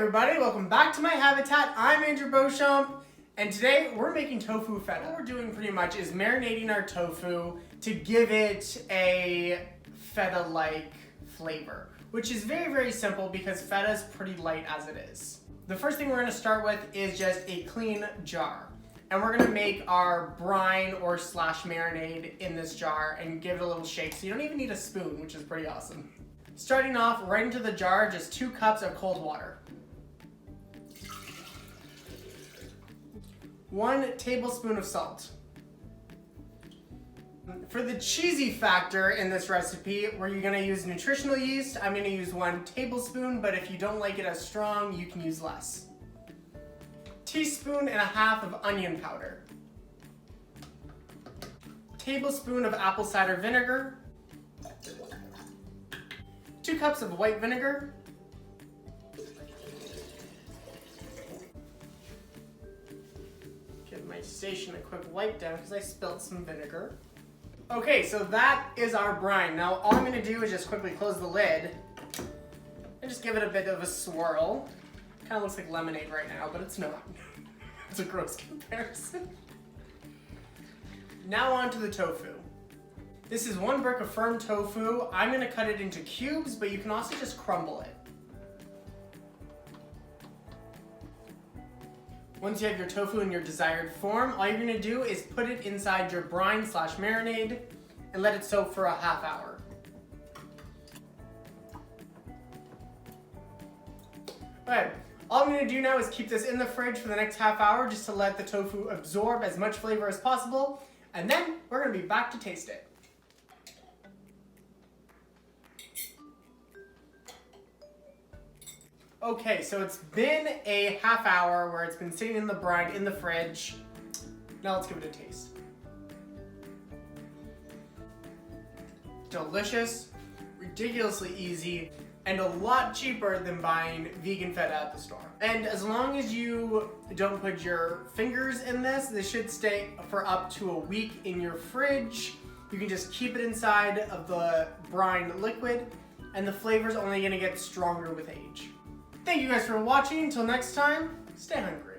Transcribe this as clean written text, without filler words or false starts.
everybody, welcome back to my habitat. I'm Andrew Beauchamp, and today we're making tofu feta. What we're doing pretty much is marinating our tofu to give it a feta-like flavor, which is very, very simple because feta is pretty light as it is. The first thing we're going to start with is just a clean jar. And we're going to make our brine or slash marinade in this jar and give it a little shake, so you don't even need a spoon, which is pretty awesome. Starting off, right into the jar, just 2 cups of cold water. 1 tablespoon of salt. For the cheesy factor in this recipe, where you're going to use nutritional yeast, I'm going to use 1 tablespoon, but if you don't like it as strong, you can use less. 1.5 teaspoons of onion powder. Tablespoon of apple cider vinegar. 2 cups of white vinegar. Give my station a quick wipe down because I spilled some vinegar. Okay, so that is our brine. Now all I'm going to do is just quickly close the lid and just give it a bit of a swirl. Kind of looks like lemonade right now, but it's not. It's a gross comparison. Now on to the tofu. This is 1 brick of firm tofu. I'm going to cut it into cubes, but you can also just crumble it. Once you have your tofu in your desired form, all you're going to do is put it inside your brine slash marinade and let it soak for a half hour. Alright, all I'm going to do now is keep this in the fridge for the next half hour just to let the tofu absorb as much flavor as possible, and then we're going to be back to taste it. Okay, so it's been a half hour where it's been sitting in the brine in the fridge. Now let's give it a taste. Delicious, ridiculously easy, and a lot cheaper than buying vegan feta at the store. And as long as you don't put your fingers in this should stay for up to a week in your fridge. You can just keep it inside of the brine liquid, and the flavor's only gonna get stronger with age. Thank you guys for watching. Until next time, stay hungry.